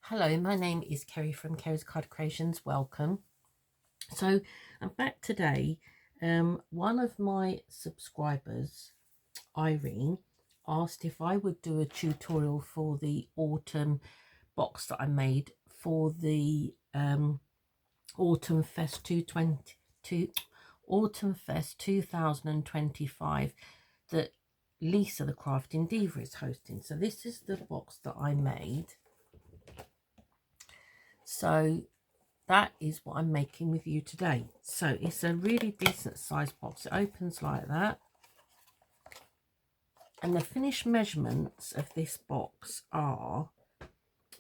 Hello, my name is Kerry from Kerry's Card Creations. Welcome. So I'm back today. One of my subscribers, Irene, asked if I would do a tutorial for the autumn box that I made for the Autumn Fest 222 Autumn Fest 2025 that Lisa the Crafting Diva is hosting. So this is the box that I made. So that is what I'm making with you today. So it's a really decent size box. It opens like that. And the finished measurements of this box are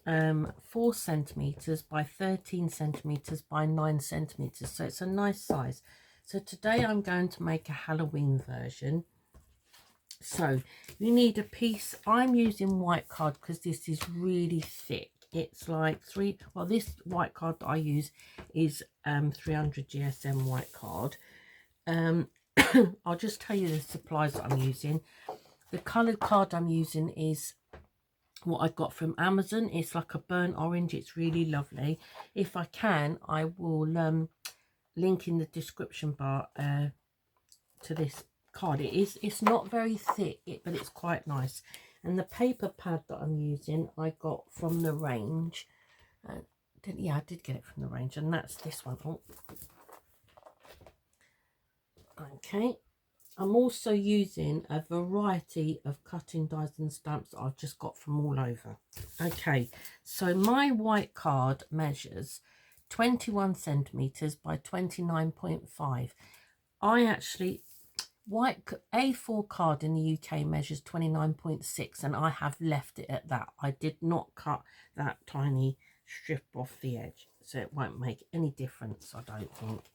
4 centimeters by 13 centimeters by 9 centimeters. So it's a nice size. So today I'm going to make a Halloween version. So you need a piece. I'm using white card because this is really thick. It's like this white card that I use is 300 GSM white card. I'll just tell you the supplies that I'm using. The coloured card I'm using is what I got from Amazon. It's like a burnt orange. It's really lovely. If I can, I will link in the description bar to this card. It's not very thick, but it's quite nice. And the paper pad that I'm using I got from the range. I did get it from the range, and that's this one. Okay, I'm also using a variety of cutting dies and stamps that I've just got from all over. Okay, so my white card measures 21 centimeters by 29.5. White A4 card in the UK measures 29.6, and I have left it at that. I did not cut that tiny strip off the edge, so it won't make any difference, I don't think.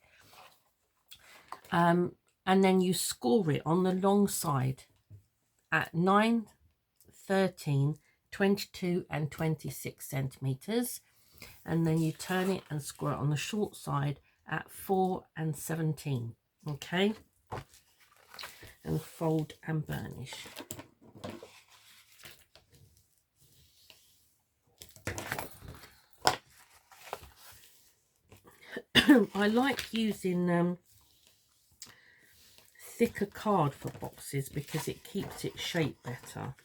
And then you score it on the long side at 9, 13, 22 and 26 centimeters, and then you turn it and score it on the short side at 4 and 17. Okay, and fold and burnish. I like using thicker card for boxes because it keeps its shape better,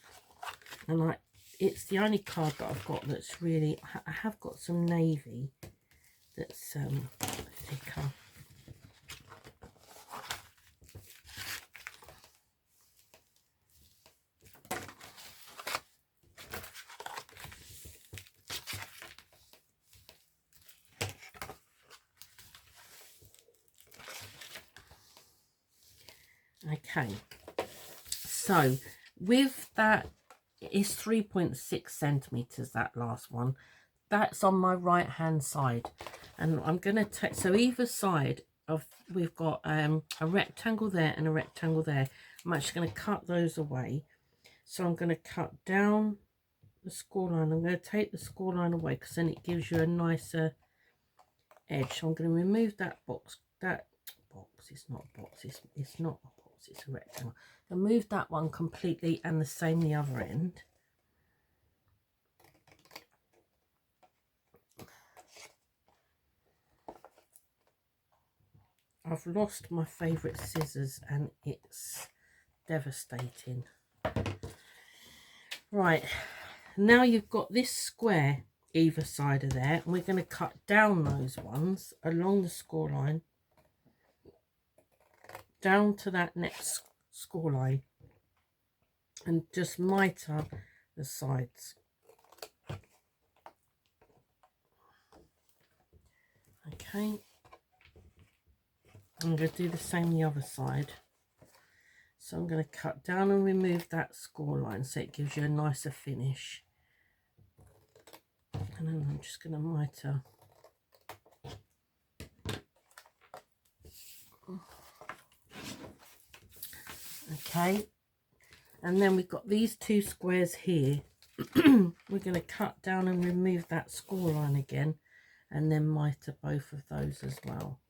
and it's the only card that I've got that's really, I have got some navy that's thicker. Okay, so with that, it's 3.6 centimeters, that last one. That's on my right hand side, and I'm going to take, so either side of, we've got a rectangle there and a rectangle there. I'm actually going to cut those away. So I'm going to cut down the score line. I'm going to take the score line away because then it gives you a nicer edge. So I'm going to remove that box. It's not a box, it's not a box, it's a rectangle. Remove that one completely, and the same the other end. I've lost my favourite scissors and it's devastating. Right, now you've got this square either side of there, and we're going to cut down those ones along the score line down to that next score line, and just mitre the sides. Okay, I'm going to do the same the other side. So I'm going to cut down and remove that score line so it gives you a nicer finish. And then I'm just going to mitre. Okay, and then we've got these two squares here. We're going to cut down and remove that score line again, and then mitre both of those as well.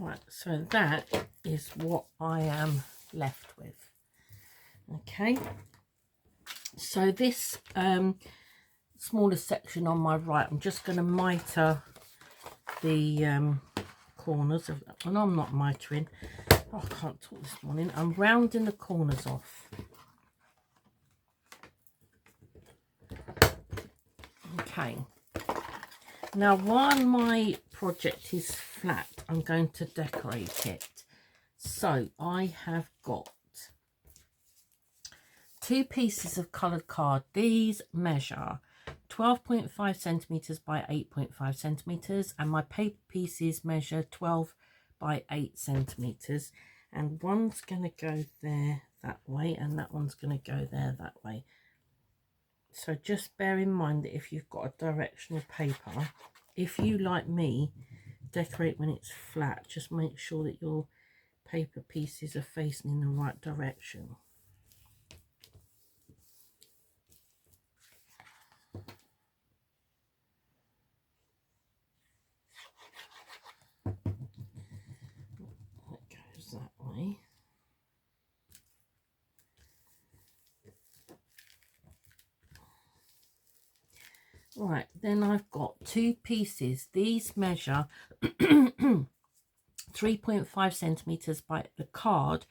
Right, so that is what I am left with. Okay, so this smaller section on my right, I'm just going to mitre the corners of, and I'm not mitering. Oh, I can't talk this morning. I'm rounding the corners off. Okay. Now, while my project is flat, I'm going to decorate it. So I have got 2 pieces of coloured card. These measure 12.5 centimetres by 8.5 centimetres, and my paper pieces measure 12 by 8 centimetres. And one's going to go there that way, and that one's going to go there that way. So just bear in mind that if you've got a directional paper, if you, like me, decorate when it's flat, just make sure that your paper pieces are facing in the right direction. That goes that way. Right, then I've got 2 pieces. These measure 3.5 centimetres by, the card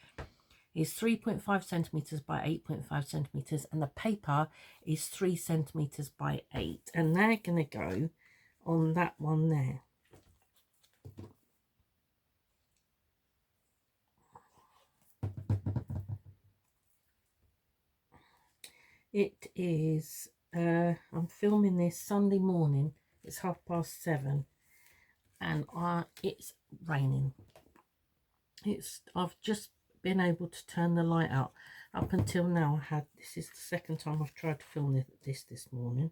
is 3.5 centimetres by 8.5 centimetres, and the paper is 3 centimetres by 8. And they're going to go on that one there. It is, I'm filming this Sunday morning. It's 7:30, and it's raining. I've just been able to turn the light out. Up until now, this is the second time I've tried to film this morning,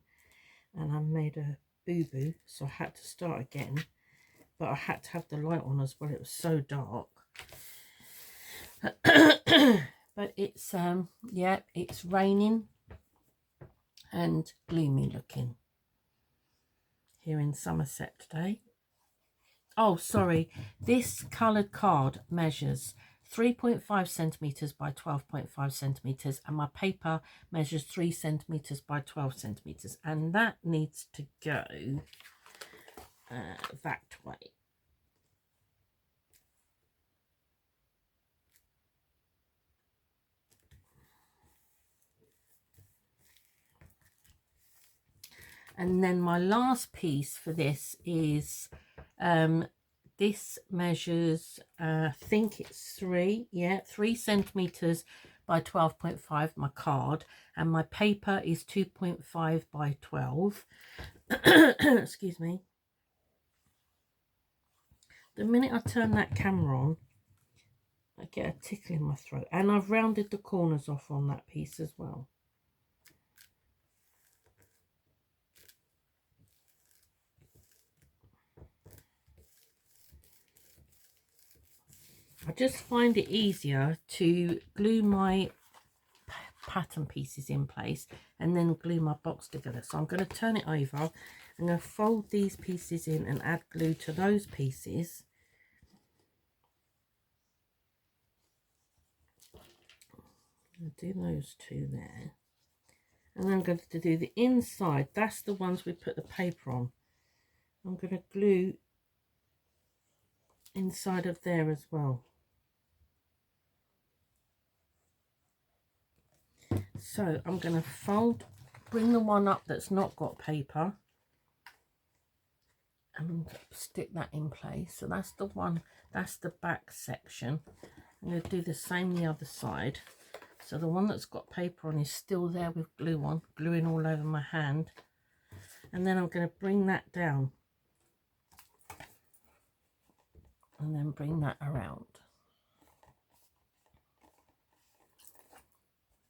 and I made a boo-boo, so I had to start again. But I had to have the light on as well. It was so dark. But it's yeah, it's raining and gloomy looking here in Somerset today. Oh, sorry, this coloured card measures 3.5 centimetres by 12.5 centimetres, and my paper measures 3 centimetres by 12 centimetres, and that needs to go that way. And then my last piece for this is, this measures, I think it's 3 centimetres by 12.5, my card, and my paper is 2.5 by 12. Excuse me. The minute I turn that camera on, I get a tickle in my throat. And I've rounded the corners off on that piece as well. I just find it easier to glue my pattern pieces in place and then glue my box together. So I'm going to turn it over. I'm going to fold these pieces in and add glue to those pieces. I'll do those 2 there. And then I'm going to do the inside. That's the ones we put the paper on. I'm going to glue inside of there as well. So I'm going to bring the one up that's not got paper and stick that in place. So that's the one, that's the back section. I'm going to do the same the other side. So the one that's got paper on is still there with glue on, gluing all over my hand. And then I'm going to bring that down and then bring that around.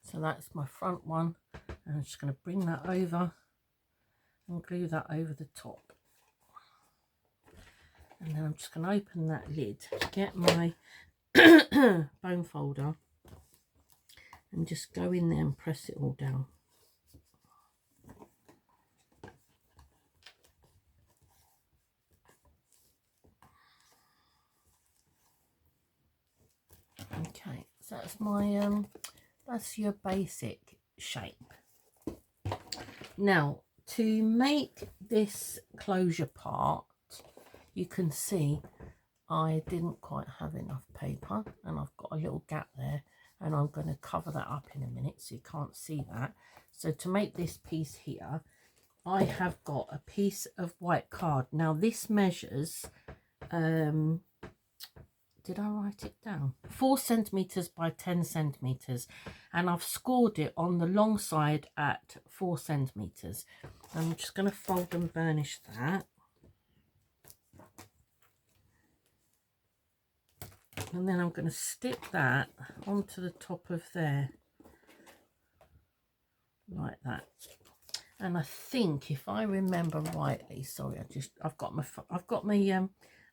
So that's my front one, and I'm just going to bring that over and glue that over the top. And then I'm just going to open that lid, get my bone folder, and just go in there and press it all down. that's my that's your basic shape. Now to make this closure part, you can see I didn't quite have enough paper and I've got a little gap there, and I'm going to cover that up in a minute so you can't see that. So to make this piece here, I have got a piece of white card. Now this measures, did I write it down? 4 centimeters by 10 centimeters, and I've scored it on the long side at 4 centimeters. I'm just going to fold and burnish that. And then I'm going to stick that onto the top of there, like that. And I think, if I remember rightly, sorry, I've got my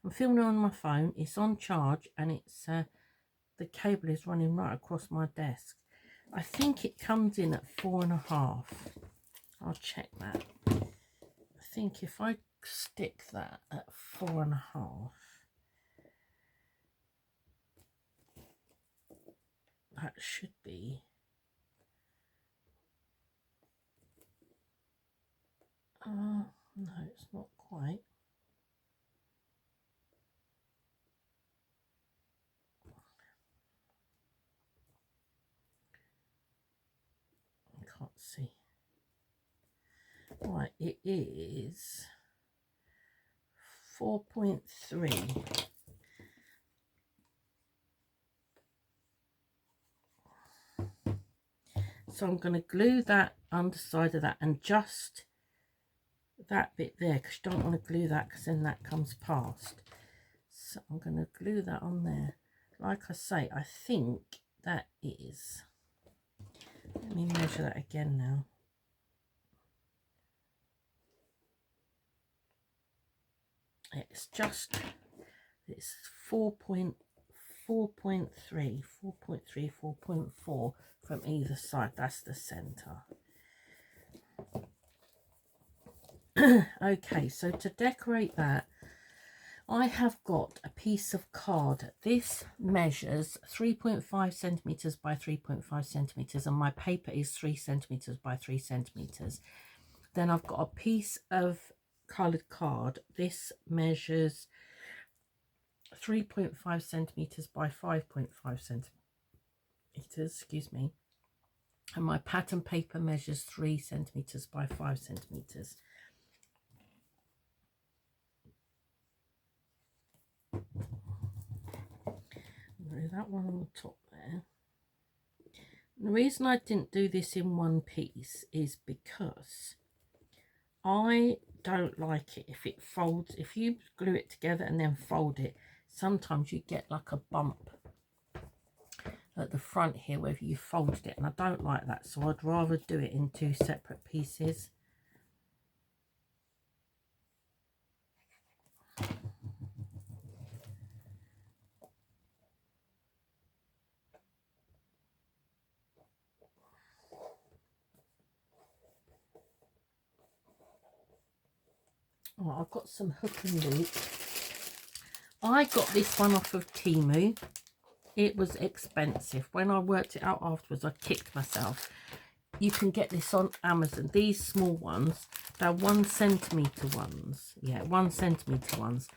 I'm filming on my phone. It's on charge, and it's the cable is running right across my desk. I think it comes in at 4.5. I'll check that. I think if I stick that at 4.5, that should be no, it's not quite. I can't see. Right, it is 4.3. So I'm going to glue that underside of that and just that bit there, because you don't want to glue that because then that comes past. So I'm going to glue that on there. Like I say, I think that is, let me measure that again now. It's 4.3, 4.4 from either side. That's the center. Okay, so to decorate that, I have got a piece of card. This measures 3.5 centimeters by 3.5 centimeters, and my paper is 3 centimeters by 3 centimeters. Then I've got a piece of colored card. This measures 3.5 centimeters by 5.5 centimeters, excuse me. And my pattern paper measures 3 centimeters by 5 centimeters. That one on the top there. The reason I didn't do this in one piece is because I don't like it if it folds. If you glue it together and then fold it, sometimes you get like a bump at the front here where you folded it, and I don't like that, so I'd rather do it in 2 separate pieces. Oh, I've got some hook and loop. I got this one off of Temu. It was expensive. When I worked it out afterwards, I kicked myself. You can get this on Amazon. These small ones, they're 1 centimeter ones. Yeah, 1 centimeter ones.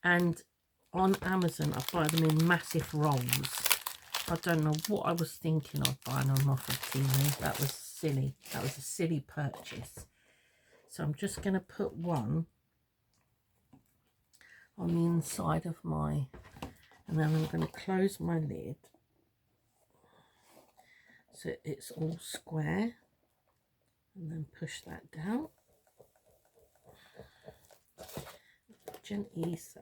And on Amazon, I buy them in massive rolls. I don't know what I was thinking of buying them off of Temu. That was silly. That was a silly purchase. So I'm just going to put one on the inside of my, and then I'm going to close my lid so it's all square, and then push that down. Gently so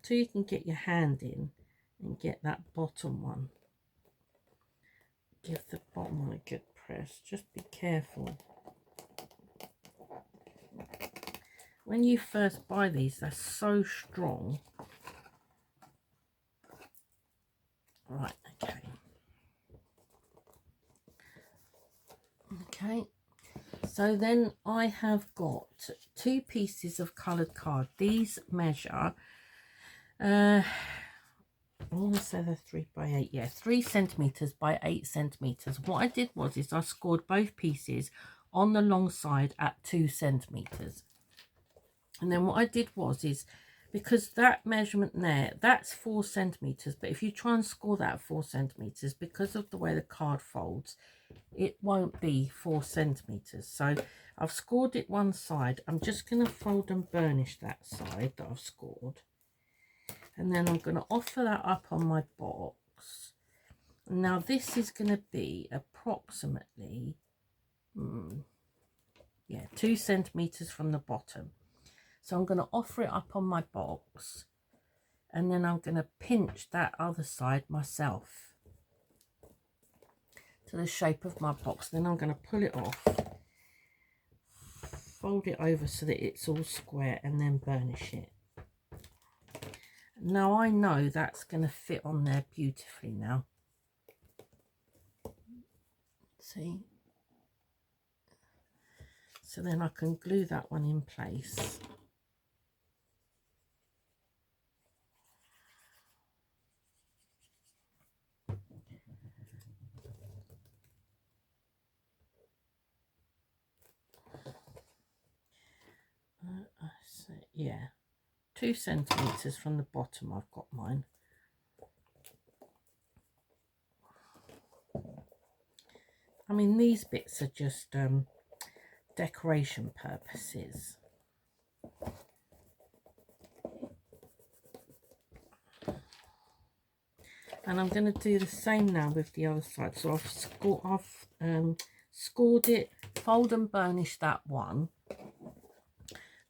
so you can get your hand in and get that bottom one. Give the bottom one a good press. Just be careful. When you first buy these, they're so strong. Right, okay. Okay, so then I have got 2 pieces of coloured card. These measure I want to say they're 3 by 8. Yeah, 3 centimeters by 8 centimeters. What I did was I scored both pieces on the long side at 2 centimeters. And then what I did was because that measurement there, that's 4 centimeters. But if you try and score that at 4 centimeters, because of the way the card folds, it won't be 4 centimeters. So I've scored it one side. I'm just going to fold and burnish that side that I've scored. And then I'm going to offer that up on my box. Now this is going to be approximately, 2 centimeters from the bottom. So I'm going to offer it up on my box, and then I'm going to pinch that other side myself to the shape of my box. Then I'm going to pull it off, fold it over so that it's all square, and then burnish it. Now I know that's going to fit on there beautifully now. See? So then I can glue that one in place. Yeah, 2 centimeters from the bottom I've got mine. I mean, these bits are just decoration purposes. And I'm going to do the same now with the other side. So I've scored it, fold and burnish that one.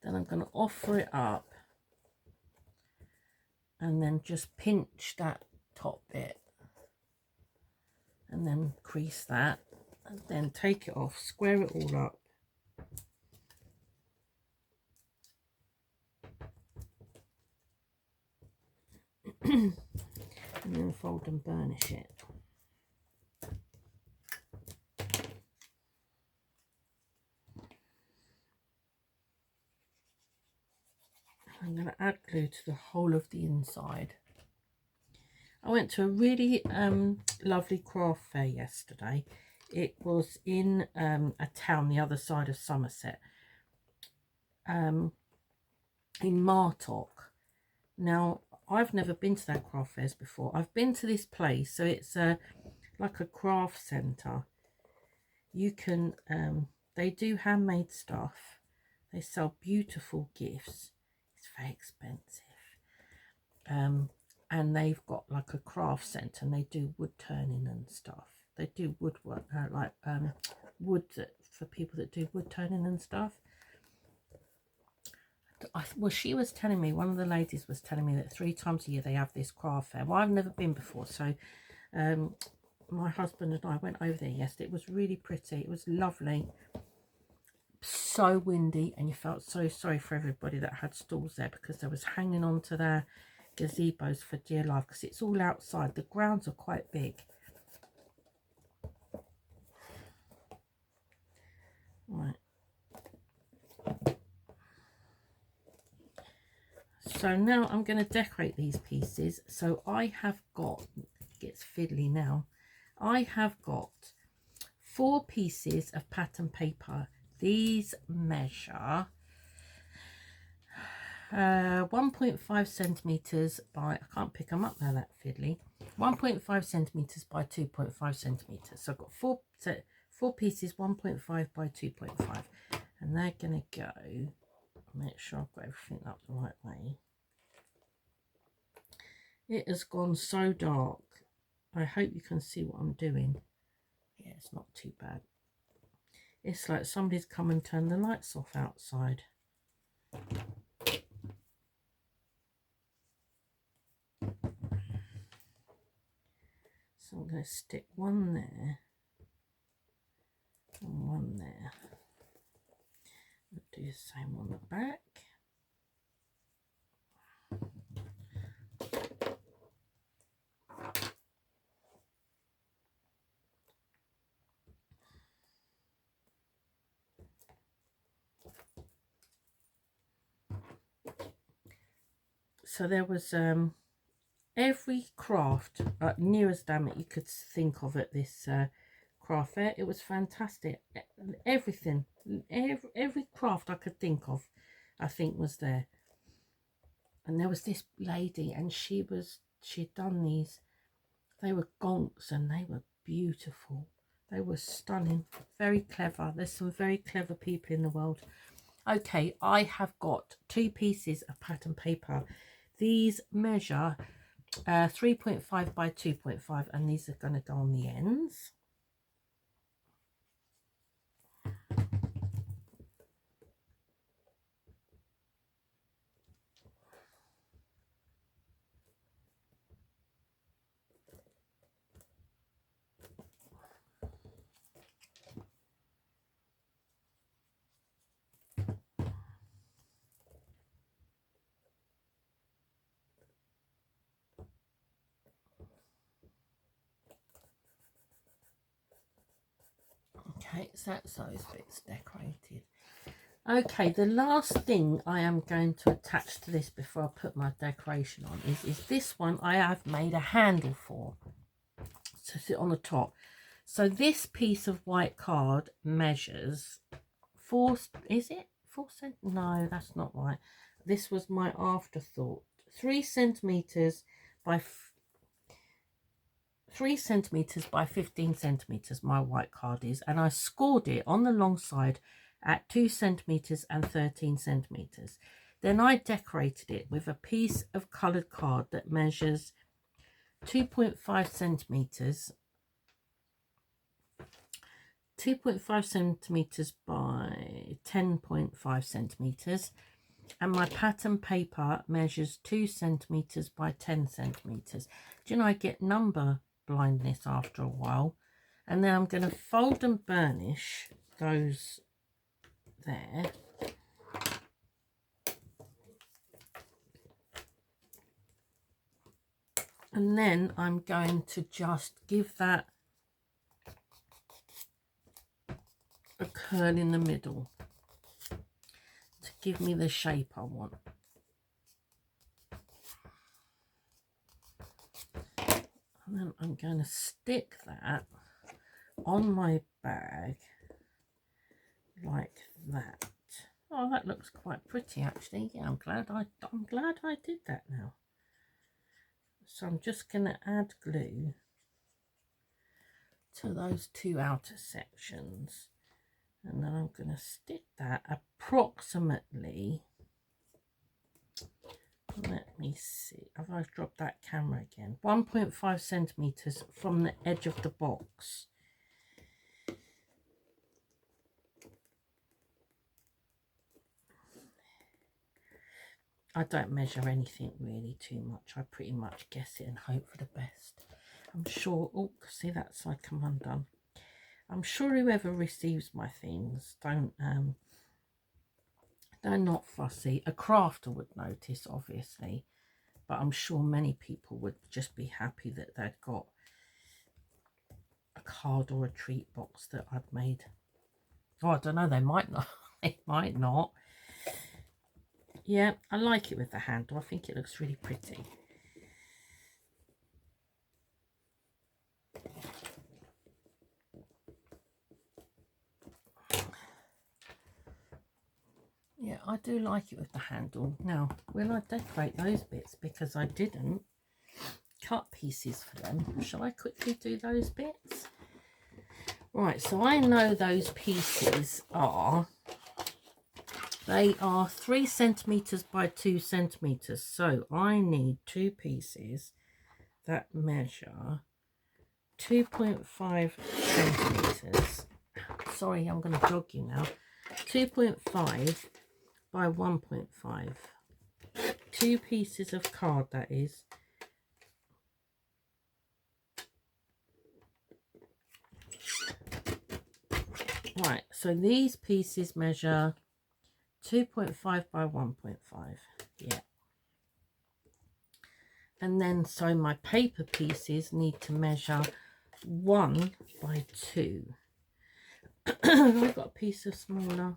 Then I'm going to offer it up and then just pinch that top bit and then crease that, and then take it off, square it all up. And then fold and burnish it. I'm going to add glue to the whole of the inside. I went to a really lovely craft fair yesterday. It was in a town the other side of Somerset, in Martock. Now, I've never been to their craft fairs before. I've been to this place, so it's like a craft centre. You can, they do handmade stuff. They sell beautiful gifts. It's very expensive. And they've got like a craft centre, and they do wood turning and stuff. They do woodwork, wood for people that do wood turning and stuff. Well, she was telling me, one of the ladies was telling me that 3 times a year they have this craft fair. Well, I've never been before, so my husband and I went over there yesterday. It was really pretty. It was lovely. So windy, and you felt so sorry for everybody that had stalls there, because they was hanging on to their gazebos for dear life, because it's all outside. The grounds are quite big. Right. So now I'm going to decorate these pieces. So I have got, it gets fiddly now, I have got 4 pieces of pattern paper. These measure 1.5 centimeters by, I can't pick them up now, that fiddly, 1.5 centimeters by 2.5 centimeters. So I've got 4 pieces, 1.5 by 2.5, and they're going to go, make sure I've got everything up the right way. It has gone so dark. I hope you can see what I'm doing. Yeah, it's not too bad. It's like somebody's come and turned the lights off outside. So I'm going to stick one there and one there. I'll do the same on the back. So there was every craft, near as damn it you could think of at this craft fair. It was fantastic. Everything, every craft I could think of, I think was there. And there was this lady, and she'd done these. They were gonks, and they were beautiful. They were stunning, very clever. There's some very clever people in the world. Okay, I have got 2 pieces of pattern paper. These measure 3.5 by 2.5, and these are going to go on the ends. Okay, so that's those bits decorated. Okay, the last thing I am going to attach to this before I put my decoration on is this one. I have made a handle for to sit on the top. So this piece of white card measures 4, is it 4 cent? No, that's not right. This was my afterthought. 3 centimeters by 3 centimeters by 15 centimeters, my white card is, and I scored it on the long side at 2 centimeters and 13 centimeters. Then I decorated it with a piece of colored card that measures 2.5 centimeters, 2.5 centimeters by 10.5 centimeters, and my pattern paper measures 2 centimeters by 10 centimeters. Do you know, I get number blindness after a while. And then I'm going to fold and burnish those there. And then I'm going to just give that a curl in the middle to give me the shape I want. And then I'm going to stick that on my bag like that. Oh, that looks quite pretty actually. Yeah, I'm glad I did that now. So I'm just going to add glue to those 2 outer sections, and then I'm going to stick that approximately, let me see, have I dropped that camera again, 1.5 centimeters from the edge of the box. I don't measure anything really too much. I pretty much guess it and hope for the best. I'm sure, oh, see that side come undone. I'm sure whoever receives my things, they're not fussy. A crafter would notice, obviously, but I'm sure many people would just be happy that they'd got a card or a treat box that I'd made. Oh, I don't know, they might not. They might not. Yeah, I like it with the handle. I think it looks really pretty. Yeah, I do like it with the handle. Now, will I decorate those bits? Because I didn't cut pieces for them. Shall I quickly do those bits? Right, so I know those pieces are, they are 3 centimeters by 2 centimeters. So I need 2 pieces that measure 2.5 centimeters. Sorry, I'm going to jog you now. 2.5 by 1.5. 2 pieces of card, that is. Right, so these pieces measure 2.5 by 1.5. Yeah. And then, so my paper pieces need to measure 1 by 2. I've got a piece of smaller.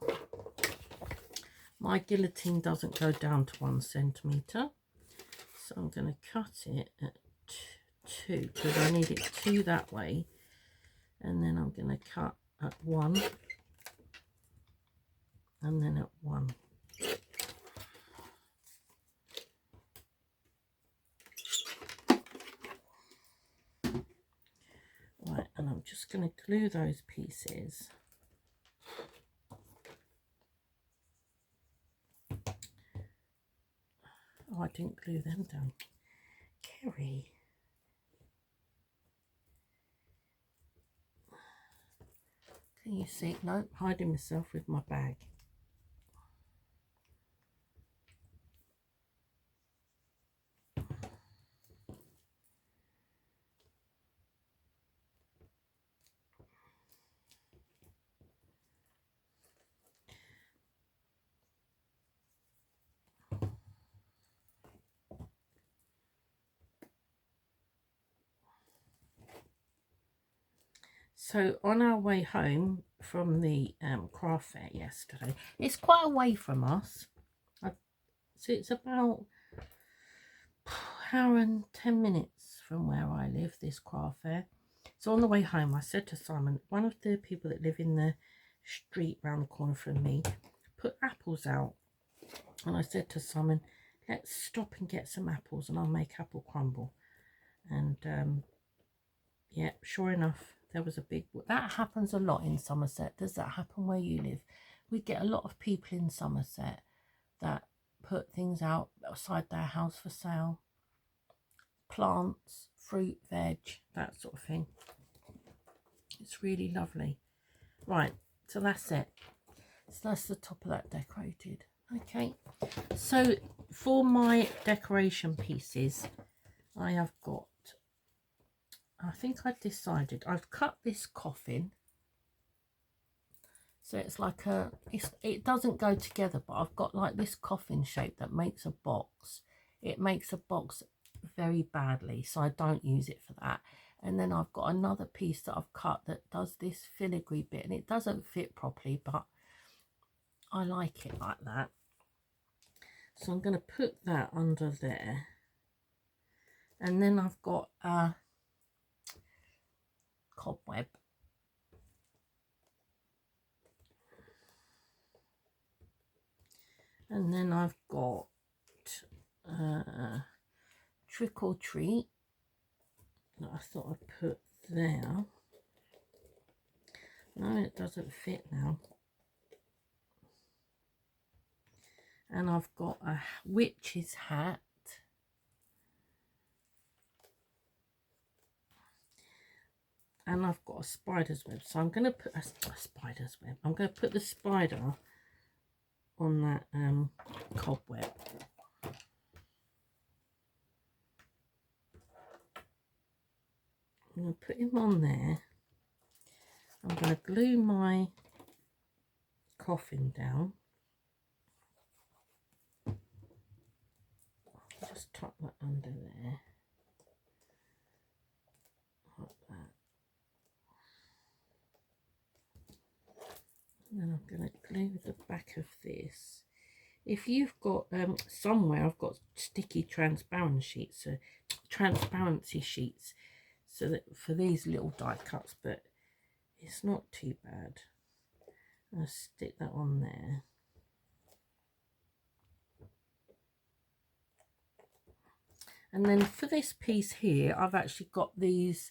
My guillotine doesn't go down to 1 centimeter. So I'm going to cut it at 2 because I need it 2 that way, and then I'm going to cut at 1 and then at 1. Right, and I'm just going to glue those pieces. Oh, I didn't glue them down. Kerry. Can you see? No, hiding myself with my bag. So on our way home from the craft fair yesterday, it's quite away from us. So it's about an hour and 10 minutes from where I live, this craft fair. So on the way home, I said to Simon, one of the people that live in the street round the corner from me, put apples out. And I said to Simon, let's stop and get some apples and I'll make apple crumble. And yeah, sure enough, there was a big... That happens a lot in Somerset. Does that happen where you live? We get a lot of people in Somerset that put things out outside their house for sale. Plants, fruit, veg, that sort of thing. It's really lovely. Right, so that's it. So that's the top of that decorated. Okay, so for my decoration pieces, I have got... I think I decided I've cut this coffin, so it's like a, it doesn't go together, but I've got like this coffin shape that makes a box. It makes a box very badly, so I don't use it for that. And then I've got another piece that I've cut that does this filigree bit, and it doesn't fit properly, but I like it like that. So I'm going to put that under there, and then I've got a cobweb. And then I've got Trick or Treat that I thought I'd put there. No, it doesn't fit now. And I've got a witch's hat. And I've got a spider's web. So I'm going to put a spider's web. I'm going to put the spider on that cobweb. I'm going to put him on there. I'm going to glue my coffin down. Just tuck that under there. Like that. And then I'm going to glue the back of this. If you've got somewhere, I've got sticky transparency sheets, so that for these little die cuts, but it's not too bad. I'll stick that on there. And then for this piece here, I've actually got these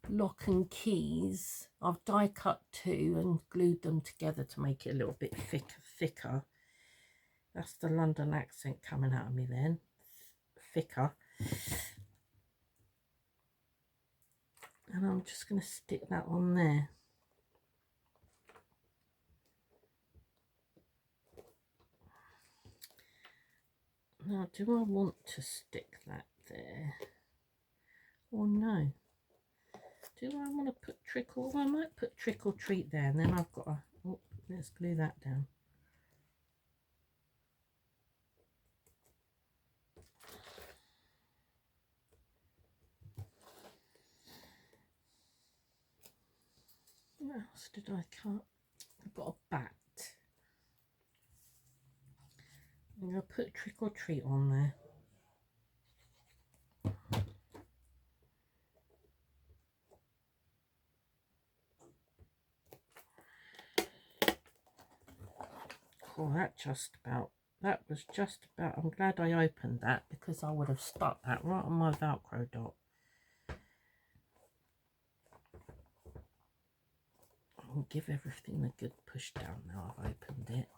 lock and keys. I've die cut 2 and glued them together to make it a little bit thicker. That's the London accent coming out of me then. Thicker. And I'm just going to stick that on there. Now, do I want to stick that there? Or no? Do I want to put Trickle? Well, I might put Trick or Treat there, and then I've got a... Oh, let's glue that down. What else did I cut? I've got a bat. I'm going to put Trick or Treat on there. Oh, that was just about, I'm glad I opened that, because I would have stuck that right on my Velcro dot. I'll give everything a good push down now I've opened it.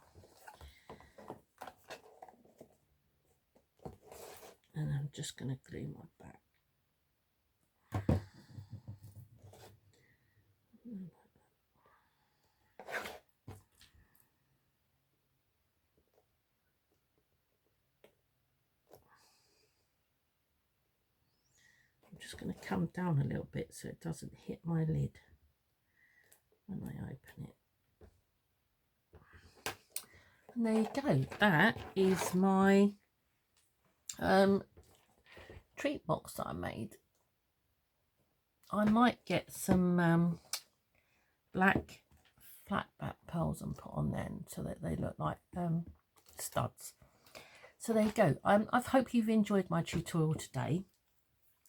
And I'm just going to glue my back. I'm just going to come down a little bit so it doesn't hit my lid when I open it. And there you go. That is my treat box that I made. I might get some black flat back pearls and put on then so that they look like studs. So there you go. I hope you've enjoyed my tutorial today.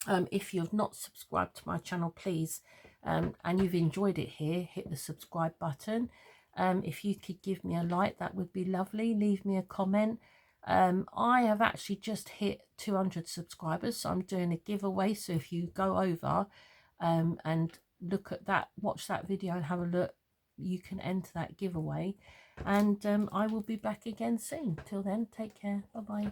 If you've not subscribed to my channel, please, and you've enjoyed it here, hit the subscribe button. If you could give me a like, that would be lovely. Leave me a comment. I have actually just hit 200 subscribers, so I'm doing a giveaway. So if you go over and look at that, watch that video and have a look, you can enter that giveaway. And I will be back again soon. Till then, take care. Bye bye.